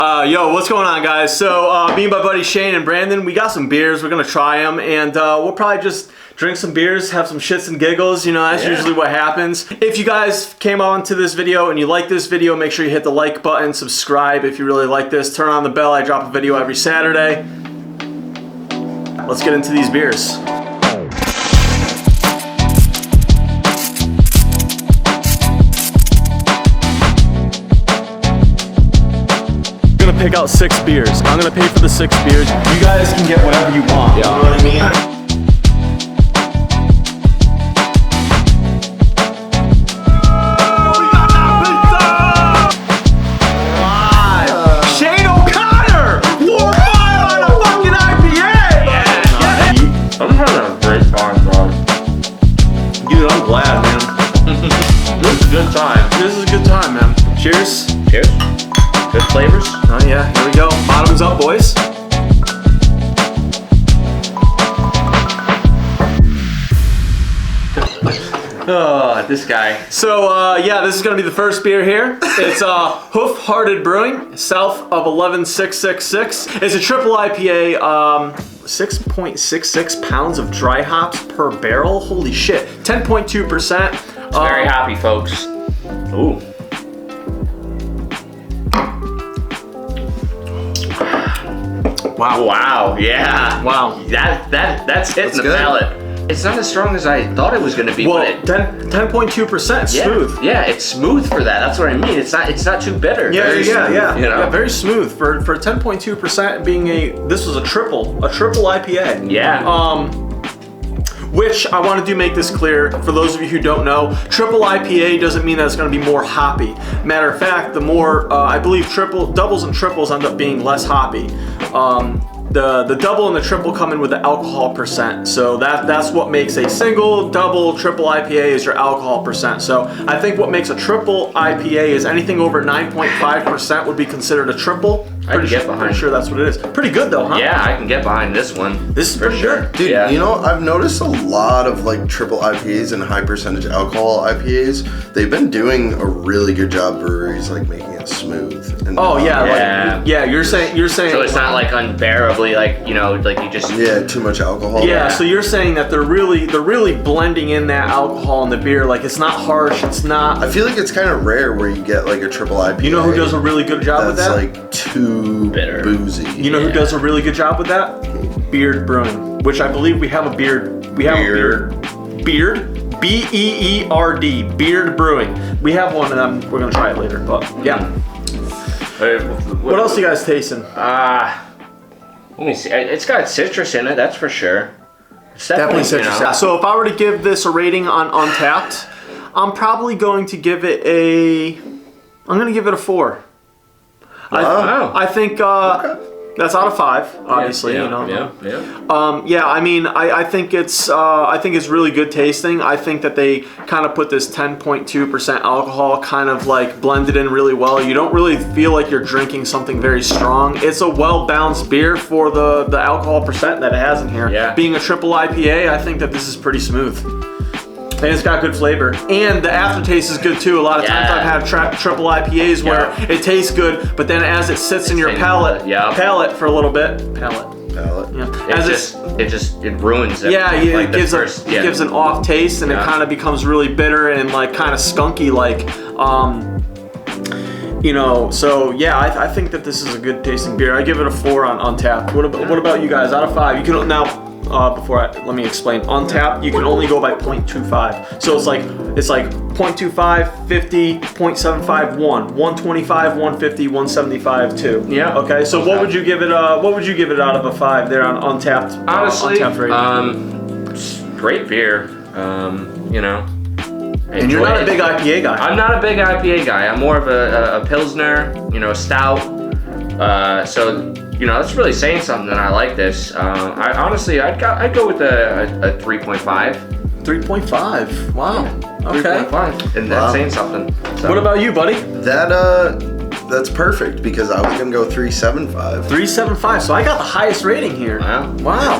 Yo, what's going on, guys? So, me and my buddy Shane and Brandon, we got some beers. We're gonna try them, and we'll probably just drink some beers, have some shits and giggles. You know, that's usually what happens. If you guys came on to this video and you like this video, make sure you hit the like button, subscribe if you really like this, turn on the bell. I drop a video every Saturday. Let's get into these beers. Pick out 6 beers. I'm gonna pay for the 6 beers. You guys can get whatever you want. Yeah. You know what I mean? We got that pizza! Live! Shane O'Connor! 4-5 on a fucking IPA! Yeah! I'm having a great time, bro. Dude, I'm glad, man. This is a good time. This is a good time, man. Cheers. Cheers. Good flavors. Oh yeah, here we go. Bottoms up, boys. Oh, this guy. So yeah, this is gonna be the first beer here. It's Hoof Brewing, south of 11666. It's a triple IPA, 6.66 pounds of dry hops per barrel. Holy shit, 10.2%. Very happy, folks. Ooh. Wow. Wow, yeah. Wow. That's hitting the palate. It's not as strong as I thought it was going to be. Well, but 10.2%, smooth. Yeah, it's smooth for that. That's what I mean. It's not too bitter. Yeah, very smooth, you know? Yeah, very smooth for 10.2% being this was a triple IPA. Yeah. Which I want to make this clear for those of you who don't know, triple IPA doesn't mean that it's going to be more hoppy. Matter of fact, the more I believe doubles and triples end up being less hoppy. The double and the triple come in with the alcohol percent. So that's what makes a single, double, triple IPA is your alcohol percent. So I think what makes a triple IPA is anything over 9.5% would be considered a triple. I can get behind. Pretty sure that's what it is. Pretty good though, huh? Yeah, I can get behind this one. This is for pretty sure. good. Dude, you know, I've noticed a lot of like triple IPAs and high percentage alcohol IPAs. They've been doing a really good job, breweries, like making it smooth. And You're saying. So it's not like unbearably, like, you know, like you just. Yeah, too much alcohol. Yeah, so you're saying that they're really blending in that alcohol in the beer. Like it's not harsh. It's not. I feel like it's kind of rare where you get like a triple IPA. You know who does a really good job with that? That's like too bitter. Boozy. You know who does a really good job with that? Beard Brewing, which I believe we have a beard. We have a beard. B-E-E-R-D. Beard Brewing. We have one of them. We're gonna try it later. But yeah. What else are you guys tasting? Let me see. It's got citrus in it. That's for sure. It's definitely citrus. You know. So if I were to give this a rating on Untapped, I'm probably going to give it I'm gonna give it a 4. I think that's out of 5, obviously. Yeah, you know. Yeah. I mean, I think it's really good tasting. I think that they kind of put this 10.2% alcohol kind of like blended in really well. You don't really feel like you're drinking something very strong. It's a well balanced beer for the alcohol percent that it has in here. Yeah. Being a triple IPA, I think that this is pretty smooth. And it's got good flavor. And the aftertaste is good too. A lot of times I've had triple IPAs where it tastes good, but then as it sits in your palate for a little bit, it ruins it. Yeah, it gives an off taste, and it kind of becomes really bitter and like kind of skunky, like you know. So yeah, I think that this is a good tasting beer. I give it a 4 on Untapped. What about you guys? Out of 5, you can now. Let me explain. On tap, you can only go by 0.25. So it's like 0.25, 50, 0.75, 1, 125, 150, 175, 2. Yeah. Okay. So what would you give it? What would you give it out of a 5 there on Untapped? Honestly, Untapped rating? Great beer. You know. And you're not a big IPA guy. I'm not a big IPA guy. I'm more of a pilsner. You know, a stout. So. You know, that's really saying something. I like this. I'd go with a 3.5. 3.5. Wow. Okay. 3.5, and that's saying something. So. What about you, buddy? That's perfect because I was gonna go 3.75. 3.75. So I got the highest rating here. Wow.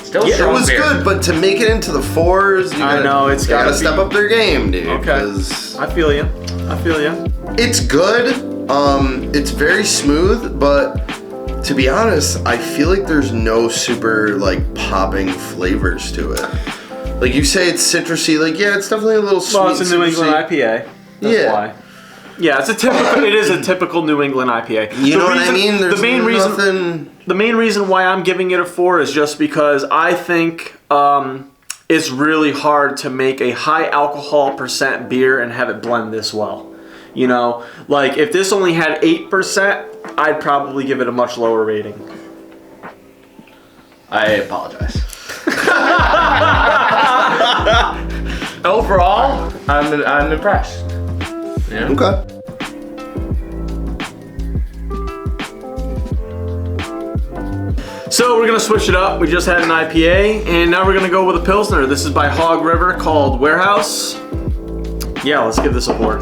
Still it was beer. Good, but to make it into the 4s, you gotta step up their game, dude. Okay. I feel you. It's good. It's very smooth, but to be honest, I feel like there's no super like popping flavors to it. Like you say, it's citrusy. Like yeah, it's definitely a little sweet. Well, it's a New England IPA. That's Yeah. why. Yeah, it's a typical. It is a typical New England IPA. You know what I mean? There's nothing. The main reason why I'm giving it a 4 is just because I think it's really hard to make a high alcohol percent beer and have it blend this well. You know, like if this only had 8%, I'd probably give it a much lower rating. I apologize. Overall, I'm impressed. Yeah. Okay. So we're gonna switch it up. We just had an IPA, and now we're gonna go with a Pilsner. This is by Hog River, called Warehouse. Yeah, let's give this a pour.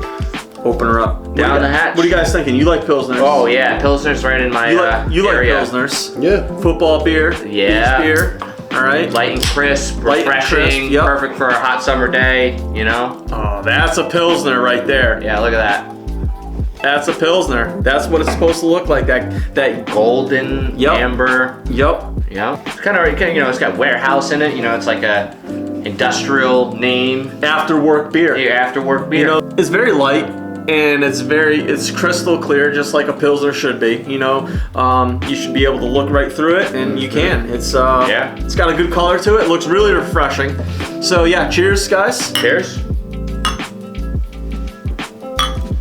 Open her up. Down the hatch. What are you guys thinking? You like Pilsners? Oh yeah, Pilsner's right in my You like area. Pilsners? Yeah. Football beer. Yeah. Beach beer. All right. Light and crisp, Light and refreshing, crisp, yep. perfect for a hot summer day, you know? Oh, that's a Pilsner right there. Yeah, look at that. That's a Pilsner. That's what it's supposed to look like. That Golden, Yep. amber, Yup. you know? It's kind of, you know, it's got warehouse in it, you know, it's like a industrial name. After work beer. Your after work beer. You know, it's very light and it's crystal clear, just like a Pilsner should be. You know, you should be able to look right through it, and you can. It's it's got a good color to it. It looks really refreshing. So yeah, cheers, guys. Cheers.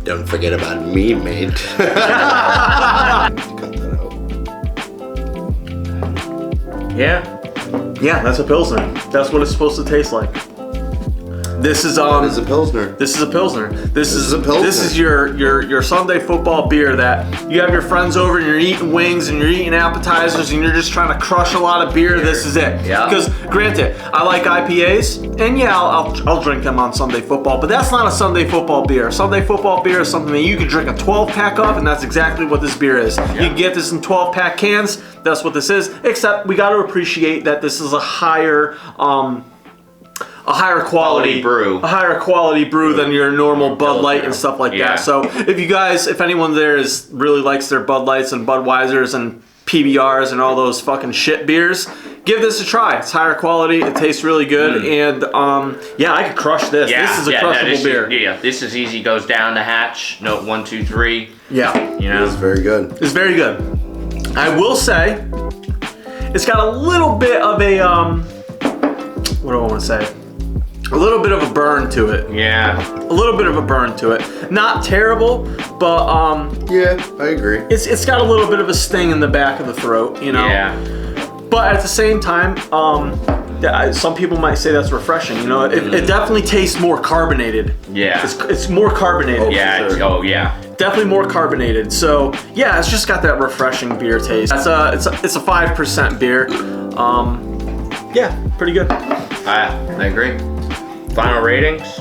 Don't forget about me, mate. Cut that out. Yeah. Yeah, that's a Pilsner. That's what it's supposed to taste like. This is What is a Pilsner? This is a Pilsner. This is a Pilsner. This is your Sunday football beer that you have your friends over and you're eating wings and you're eating appetizers and you're just trying to crush a lot of beer. This is it. Yeah. Because granted, I like IPAs and yeah, I'll drink them on Sunday football, but that's not a Sunday football beer. Sunday football beer is something that you can drink a 12-pack of, and that's exactly what this beer is. You can get this in 12-pack cans. That's what this is. Except we got to appreciate that this is a higher quality brew. A higher quality brew than your normal Bud Light and stuff like Yeah. that. So if anyone there really likes their Bud Lights and Budweisers and PBRs and all those fucking shit beers, give this a try. It's higher quality. It tastes really good, and yeah, I could crush this. Yeah, This is a crushable beer. Yeah, this is easy. Goes down the hatch. Note 1, 2, 3. Yeah, You know. It's very good. it's very good. I will say, it's got a little bit of a what do I want to say? A little bit of a burn to it. Yeah. A little bit of a burn to it. Not terrible, but Yeah, I agree. it's got a little bit of a sting in the back of the throat, you know. Yeah. But at the same time, some people might say that's refreshing. You know, it definitely tastes more carbonated. Yeah. It's more carbonated. Yeah. Sure. Yeah. Definitely more carbonated. So yeah, it's just got that refreshing beer taste. It's a 5% beer. Yeah, pretty good. I agree. Final ratings.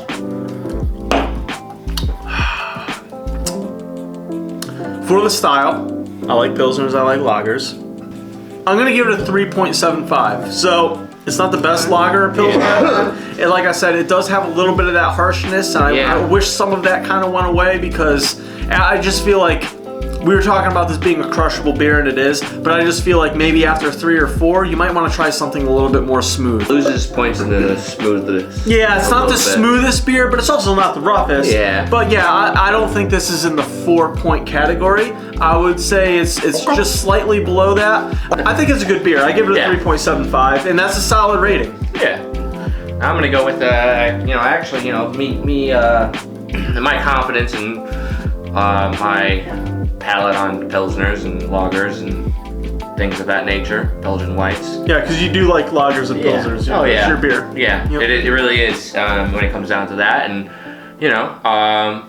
For the style, I like Pilsners, I like lagers. I'm gonna give it a 3.75. So it's not the best lager or Pilsner. And like I said, it does have a little bit of that harshness. And I wish some of that kind of went away because I just feel like we were talking about this being a crushable beer, and it is, but I just feel like maybe after 3 or 4, you might want to try something a little bit more smooth. Loses points in the smoothness. Yeah, it's a not the little bit. smoothest beer, but it's also not the roughest. Yeah. But yeah, I don't think this is in the 4-point category. I would say it's just slightly below that. I think it's a good beer. I give it a Yeah. 3.75, and that's a solid rating. Yeah. I'm gonna go with my confidence in my palate on pilsners and lagers and things of that nature, Belgian whites. Yeah, because you do like lagers and pilsners. You know, it's your beer. Yeah, Yep. it really is when it comes down to that. And yeah, I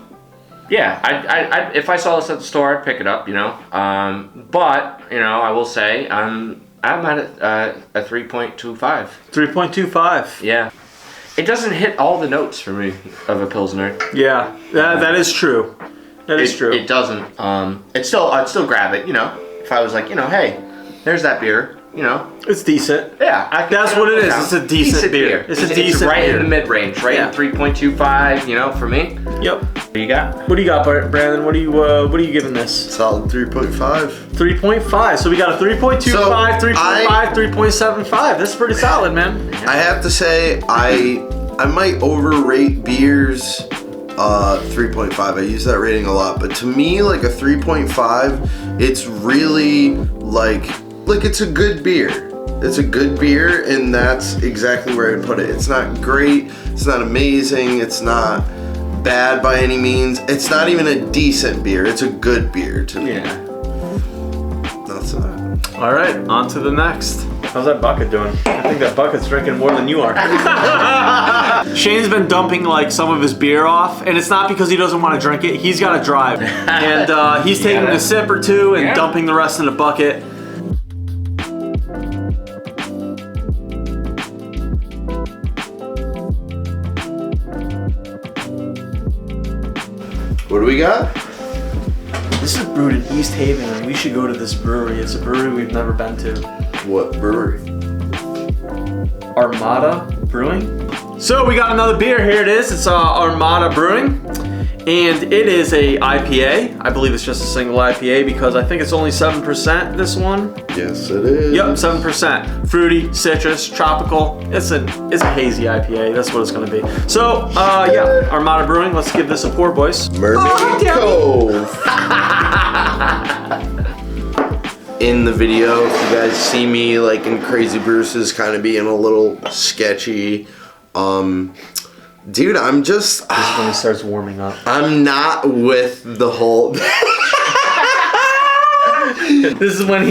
if I saw this at the store, I'd pick it up. But I will say I'm at a 3.25. 3.25. Yeah. It doesn't hit all the notes for me of a pilsner. Yeah, that is true. That is true. It doesn't. I'd still grab it. If I was like, hey, there's that beer. It's decent. Yeah, That's what it is. It's a decent beer. It's a decent right beer. in the mid-range, right in 3.25, for me. Yep. What do you got? What do you got, Brandon? What are you giving this? Solid 3.5. 3.5. So we got a 3.25, So 3.5, 3.75. That's pretty solid, man. I have to say, I might overrate beers 3.5. I use that rating a lot, but to me, like a 3.5, it's really like it's a good beer. It's a good beer, and that's exactly where I put it. It's not great. It's not amazing. It's not bad by any means. It's not even a decent beer. It's a good beer to me. Yeah. That's that. All right, on to the next. How's that bucket doing? I think that bucket's drinking more than you are. Shane's been dumping like some of his beer off, and it's not because he doesn't want to drink it. He's got to drive, and he's taking a sip or two and dumping the rest in the bucket. What do we got? This is brewed in East Haven, and we should go to this brewery. It's a brewery we've never been to. What brewery? Armada Brewing. So we got another beer. Here it is. It's Armada Brewing, and it is a IPA. I believe it's just a single IPA because I think it's only 7%. This one. Yes, it is. Yep, 7%. Fruity, citrus, tropical. It's a hazy IPA. That's what it's gonna be. So yeah, Armada Brewing. Let's give this a pour, boys. Mermaid Cove. In the video, if you guys see me like in Crazy Bruce's kind of being a little sketchy, dude, I'm just. This is when he starts warming up. I'm not with the whole. This is when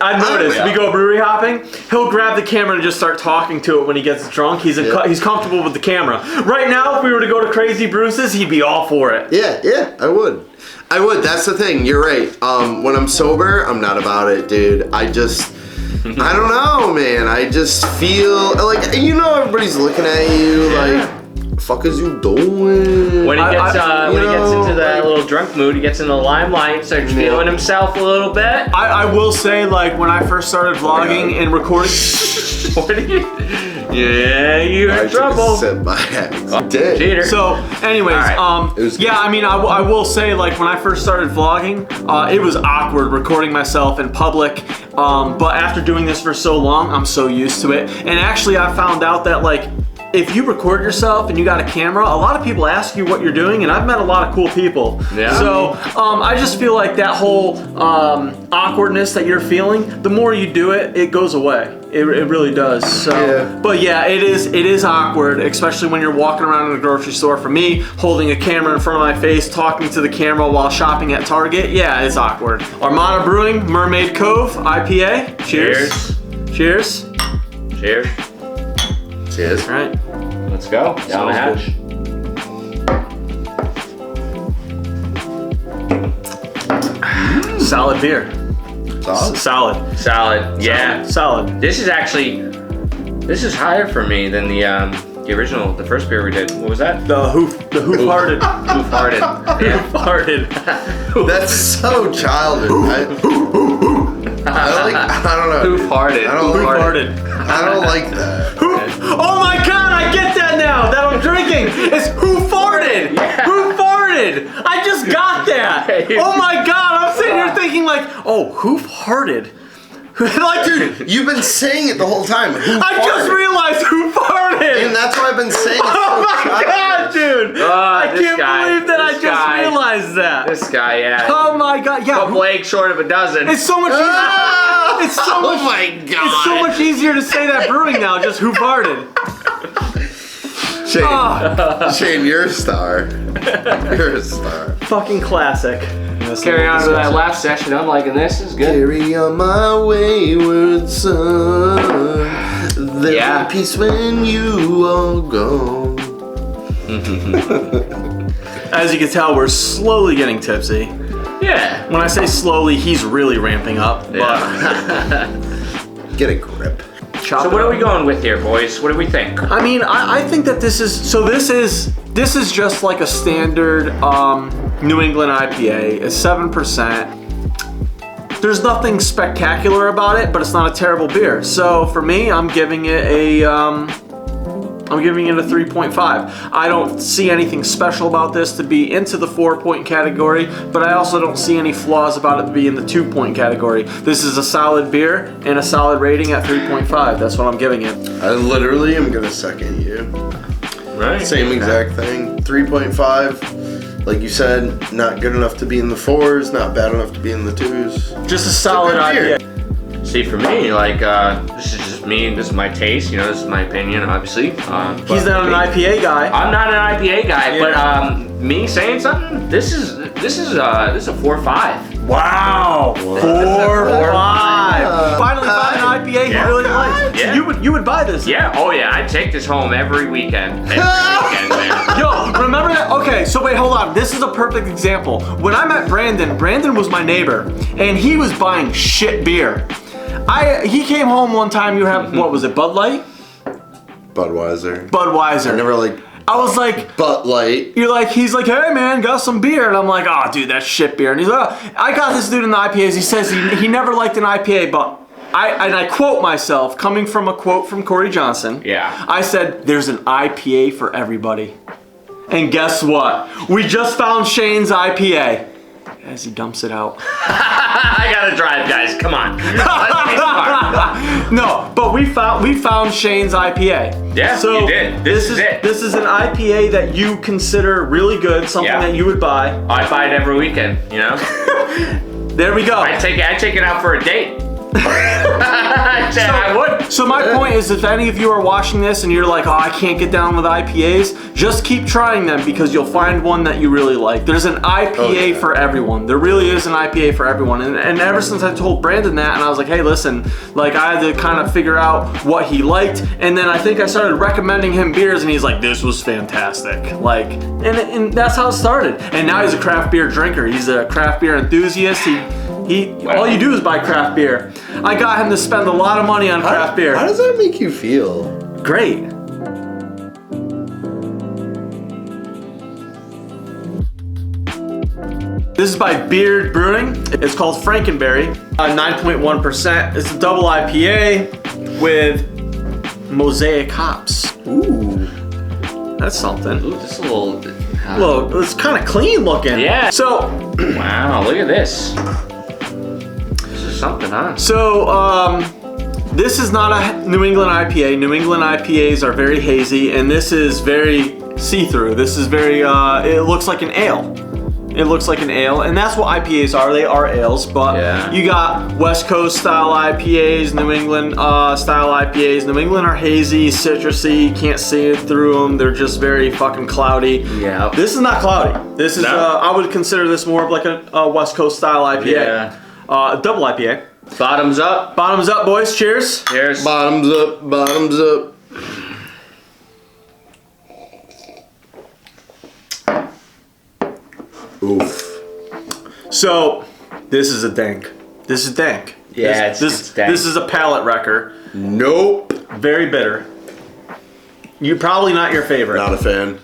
I noticed, we go brewery hopping, he'll grab the camera and just start talking to it when he gets drunk. He's comfortable with the camera. Right now, if we were to go to Crazy Bruce's, he'd be all for it. Yeah, I would. That's the thing. You're right. When I'm sober, I'm not about it, dude. I don't know, man. I just feel like, everybody's looking at you like, fuck is you doing? When he gets into that little drunk mood, he gets in the limelight, starts feeling himself a little bit. I will say, like, when I first started vlogging and recording. What are you? Yeah, you're in trouble. I did. Cheater. So, anyways, It was good. yeah, I mean, I will say, like, when I first started vlogging, it was awkward recording myself in public. But after doing this for so long, I'm so used to it. And actually, I found out that, like, if you record yourself and you got a camera, a lot of people ask you what you're doing, and I've met a lot of cool people. Yeah. So I just feel like that whole awkwardness that you're feeling, the more you do it, it goes away. It really does. So, Yeah. But yeah, it is awkward, especially when you're walking around in a grocery store. For me, holding a camera in front of my face, talking to the camera while shopping at Target, yeah, it's awkward. Armada Brewing, Mermaid Cove, IPA. Cheers. Cheers. Cheers. Cheers. All right. Let's go. Down the hatch. Solid beer. Solid. Solid. Yeah. Solid. This is higher for me than the original, the first beer we did. What was that? The Hoof-hearted. Hoof-hearted. Yeah. Hoof-hearted. That's so childish. I don't know. Hoof-hearted. Hoof-hearted. I don't like that. Oh my god, I get that now that I'm drinking. It's who farted? Yeah. Who farted? I just got that. Oh my god, I'm sitting here thinking like, oh, hoof-hearted. Like, Dude, you've been saying it the whole time. I just realized who farted. And that's why I've been saying it. Oh my god, dude. I can't believe that I just realized that. This guy, yeah. Oh my god, yeah. Couple eggs short of a dozen. It's so much easier. It's so much. Oh my god. It's so much easier to say that brewing now. Just who farted. Shane, you're a star. You're a star. Fucking classic. Carry on to that last session. I'm liking this. This is good. Carry on my wayward son. There'll be peace when you are gone. As you can tell, we're slowly getting tipsy. Yeah. When I say slowly, he's really ramping up. Yeah. Get a grip. So what are we going with here, boys? What do we think? I mean, I think that this is just like a standard New England IPA. It's 7%. there's nothing spectacular about it, but it's not a terrible beer. So for me, I'm giving it a 3.5. I don't see anything special about this to be into the 4-point category, but I also don't see any flaws about it to be in the 2-point category. This is a solid beer and a solid rating at 3.5. That's what I'm giving it. I literally am gonna second you. Right. Same exact thing. 3.5. Like you said, not good enough to be in the 4s, not bad enough to be in the 2s. Just a solid beer. IPA. See, for me, like, this is just me, this is my taste, you know, this is my opinion, obviously. He's not an IPA guy. I'm not an IPA guy, Yeah. but me saying something, this is a 4.5. Wow. 4.5. Finally found an IPA he really likes. Yeah. You would buy this. Yeah, oh yeah, I take this home every weekend. Every weekend, man. Yo, remember that? Okay, so wait, hold on. This is a perfect example. When I met Brandon was my neighbor, and he was buying shit beer. He came home one time. You have what was it? Bud Light? Budweiser. Budweiser. I never like I was like, Bud Light. he's like, hey man, got some beer, and I'm like, oh dude, that's shit beer. And he's like, oh, I got this dude in the IPAs. He says he never liked an IPA, but I quote myself, coming from a quote from Corey Johnson. Yeah. I said, there's an IPA for everybody. And guess what? We just found Shane's IPA. As he dumps it out. I gotta drive, guys. Come on. Let's be smart. No, but we found Shane's IPA. Yeah, so you did. This is it. This is an IPA that you consider really good, something that you would buy. I buy it every weekend, you know? There we go. I take it out for a date. I would. So my point is, if any of you are watching this and you're like, oh, I can't get down with IPAs, just keep trying them because you'll find one that you really like. There's an IPA for everyone. There really is an IPA for everyone. And ever since I told Brandon that, and I was like, hey, listen, like I had to kind of figure out what he liked, and then I think I started recommending him beers, and he's like, this was fantastic. Like, and that's how it started. And now he's a craft beer drinker. He's a craft beer enthusiast. All you do is buy craft beer. I got him to spend a lot of money on craft beer. How does that make you feel? Great. This is by Beard Brewing. It's called Frankenberry. 9.1%. It's a double IPA with mosaic hops. Ooh, that's something. Ooh, this is a little. Look, it's kind of clean looking. Yeah. So. Wow, look at this. This is something, huh? So, this is not a New England IPA. New England IPAs are very hazy, and this is very see-through. This is very, it looks like an ale. It looks like an ale, and that's what IPAs are. They are ales, but you got West Coast style IPAs, New England style IPAs. New England are hazy, citrusy, can't see it through them. They're just very fucking cloudy. Yeah. This is not cloudy. This is, I would consider this more of like a West Coast style IPA. Yeah. Double IPA. Bottoms up. Bottoms up, boys. Cheers. Cheers. Bottoms up, bottoms up. Oof. So, this is a dank. This is dank. Yeah, this, it's dank. This is a palate wrecker. Nope. Very bitter. You probably not your favorite. Not a fan.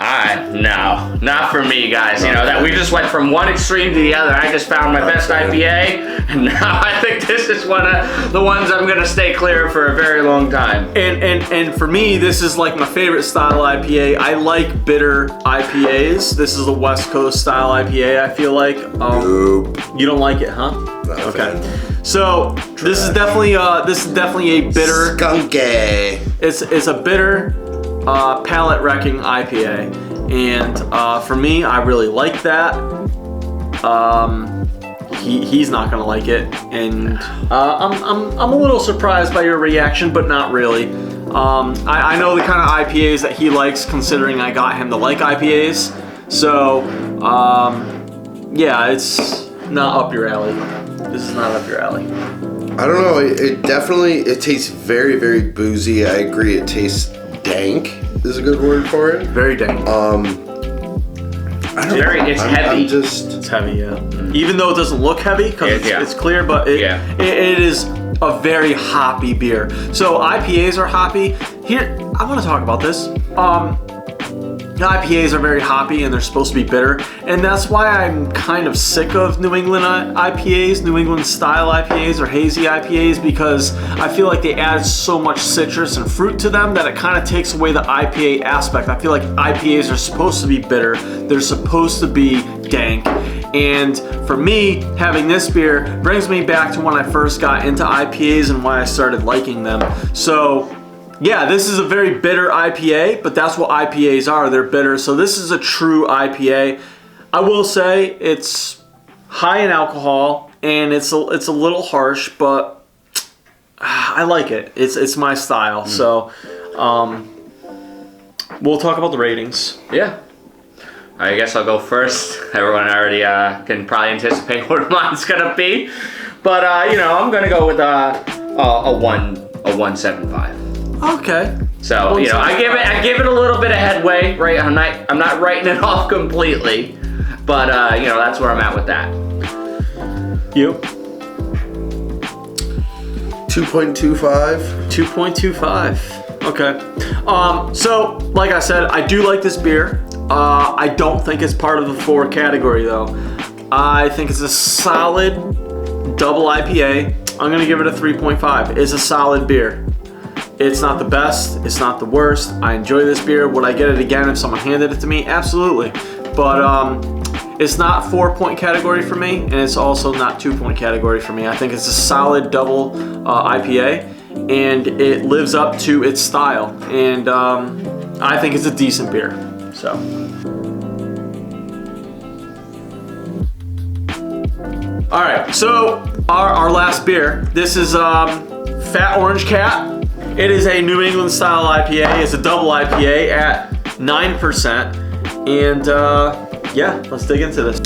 No, not for me, guys. You know that we just went from one extreme to the other. I just found my best IPA, and now I think this is one of the ones I'm gonna stay clear of for a very long time. And for me, this is like my favorite style IPA. I like bitter IPAs. This is a West Coast style IPA. I feel like. Nope. You don't like it, huh? Not a fan. So this is definitely a bitter. Skunky. It's a bitter. Palate wrecking IPA, and for me, I really like that. He's not gonna like it, and I'm a little surprised by your reaction, but not really. I know the kind of IPAs that he likes, considering I got him to like IPAs. So yeah, it's not up your alley. This is not up your alley. I don't know. It definitely tastes very, very boozy. I agree. It tastes dank is a good word for it. Very dank. I don't know. It's heavy. It's heavy, yeah. Even though it doesn't look heavy because it's clear, but it is a very hoppy beer. So IPAs are hoppy. Here, I want to talk about this. IPAs are very hoppy and they're supposed to be bitter, and that's why I'm kind of sick of New England IPAs, New England style IPAs or hazy IPAs, because I feel like they add so much citrus and fruit to them that it kind of takes away the IPA aspect. I feel like IPAs are supposed to be bitter, they're supposed to be dank, and for me, having this beer brings me back to when I first got into IPAs and why I started liking them. So yeah, this is a very bitter IPA, but that's what IPAs are. They're bitter. So this is a true IPA. I will say it's high in alcohol and it's a little harsh, but I like it. It's my style. So we'll talk about the ratings. Yeah. I guess I'll go first. Everyone already can probably anticipate what mine's gonna be, but I'm gonna go with a 1.75. Okay. So I give it a little bit of headway, right? I'm not writing it off completely, but that's where I'm at with that. You? 2.25. 2.25. Okay. So like I said, I do like this beer. I don't think it's part of the 4 category though. I think it's a solid double IPA. I'm gonna give it a 3.5. It's a solid beer. It's not the best, it's not the worst. I enjoy this beer. Would I get it again if someone handed it to me? Absolutely. But it's not 4-point category for me, and it's also not 2-point category for me. I think it's a solid double IPA, and it lives up to its style. And I think it's a decent beer. So. All right, so our last beer. This is Fat Orange Cat. It is a New England style IPA. It's a double IPA at 9%. And yeah, let's dig into this.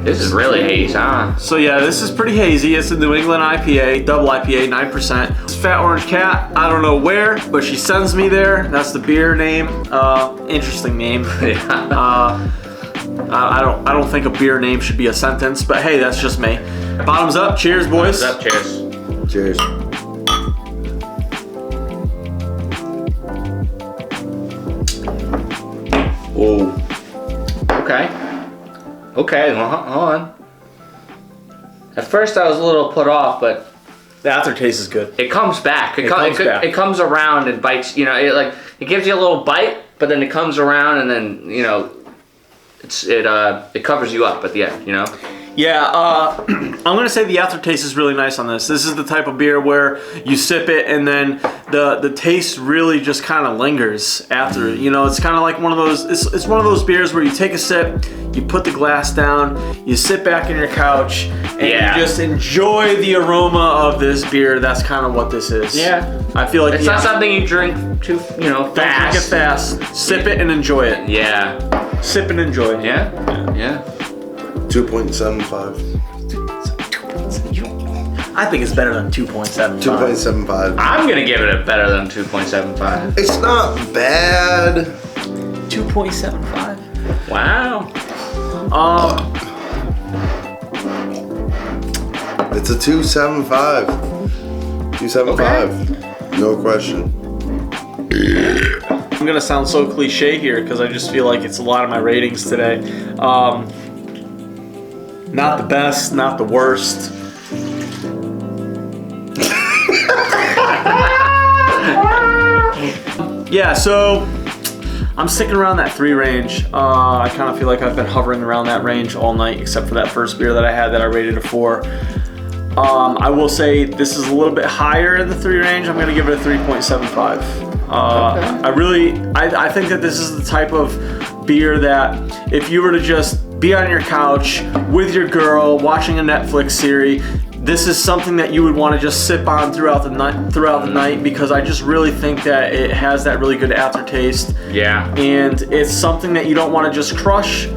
This is really hazy, huh? So yeah, this is pretty hazy. It's a New England IPA, double IPA, 9%. It's Fat Orange Cat. I don't know where, but she sends me there. That's the beer name. Interesting name. Yeah. I don't think a beer name should be a sentence, but hey, that's just me. Bottoms up. Cheers, boys. Bottoms up. Cheers. Cheers. Whoa. Okay, well, hold on. At first I was a little put off, but The aftertaste is good. it comes back. It comes back. It comes around and bites, it gives you a little bite, but then it comes around and then, it covers you up at the end, Yeah, I'm gonna say the aftertaste is really nice on this. This is the type of beer where you sip it and then the taste really just kind of lingers after it. It's kind of like one of those. It's one of those beers where you take a sip, you put the glass down, you sit back in your couch, and you just enjoy the aroma of this beer. That's kind of what this is. Yeah, I feel like it's not something you drink too, fast. Don't drink it fast. Sip it and enjoy it. Yeah. Sip and enjoy. Yeah. 2.75. I think it's better than 2.75. 2.75. I'm gonna give it a better than 2.75. It's not bad. 2.75. Wow. It's a 2.75. 2.75. No question. I'm gonna sound so cliche here because I just feel like it's a lot of my ratings today. Not the best, not the worst. Yeah, so I'm sticking around that 3 range. I kind of feel like I've been hovering around that range all night, except for that first beer that I had that I rated a 4. I will say this is a little bit higher in the 3 range. I'm gonna give it a 3.75. I think that this is the type of beer that if you were to just be on your couch with your girl watching a Netflix series, this is something that you would want to just sip on throughout the night because I just really think that it has that really good aftertaste. Yeah. And it's something that you don't want to just crush,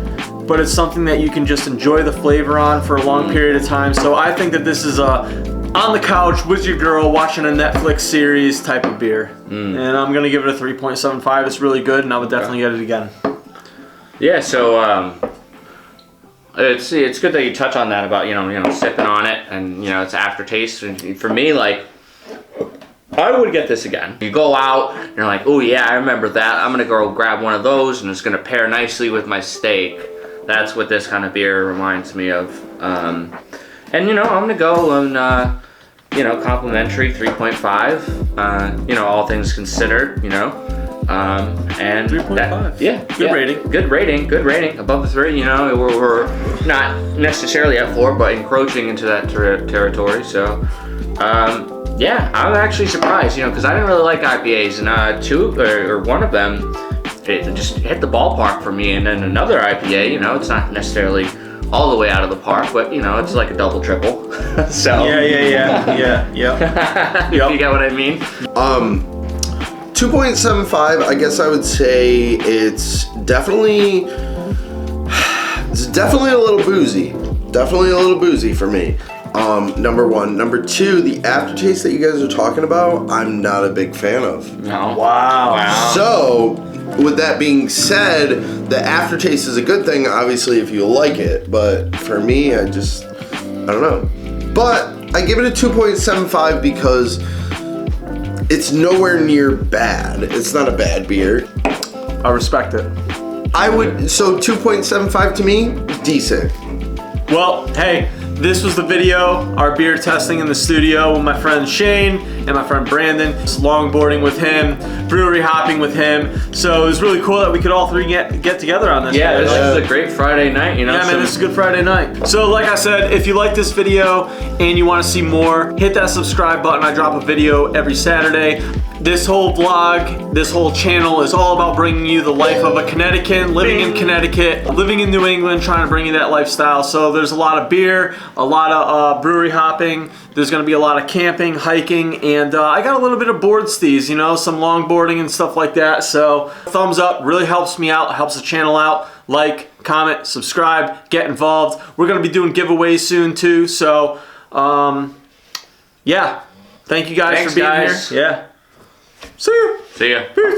but it's something that you can just enjoy the flavor on for a long period of time. So I think that this is a on the couch with your girl watching a Netflix series type of beer. And I'm going to give it a 3.75. It's really good, and I would definitely get it again. Yeah, so it's good that you touch on that about sipping on it and its aftertaste. And for me, like I would get this again. You go out, and you're like, oh yeah, I remember that. I'm gonna go grab one of those, and it's gonna pair nicely with my steak. That's what this kind of beer reminds me of. And you know, I'm gonna go and you know, complimentary 3.5. You know, all things considered. You know, and 3.5. Yeah, Good rating. Good rating. Above the 3. You know, we're not necessarily at 4, but encroaching into that territory. So. Yeah, I'm actually surprised, you know, because I didn't really like IPAs, and two or one of them, it just hit the ballpark for me. And then another IPA, you know, it's not necessarily all the way out of the park, but you know, it's like a double triple. So Yeah. If you get what I mean. 2.75. I guess I would say it's definitely a little boozy. Definitely a little boozy for me. Number 1. Number 2, the aftertaste that you guys are talking about, I'm not a big fan of. No. Wow. So, with that being said, the aftertaste is a good thing, obviously, if you like it. But for me, I don't know. But I give it a 2.75 because it's nowhere near bad. It's not a bad beer. I respect it. So 2.75 to me, decent. Well, hey, this was the video, our beer testing in the studio with my friend Shane and my friend Brandon. Just longboarding with him, brewery hopping with him. So it was really cool that we could all three get together on this. Yeah, this is a great Friday night, you know. Yeah, man, this is a good Friday night. So like I said, if you like this video and you want to see more, hit that subscribe button. I drop a video every Saturday. This whole vlog, this whole channel is all about bringing you the life of a Connecticut, living in Connecticut, living in New England, trying to bring you that lifestyle. So there's a lot of beer, a lot of brewery hopping. There's gonna be a lot of camping, hiking, and I got a little bit of board stees, you know, some longboarding and stuff like that. So thumbs up, really helps me out, helps the channel out. Like, comment, subscribe, get involved. We're gonna be doing giveaways soon too. So yeah, thank you guys Thanks, for being guys. here. Yeah. See you. See ya.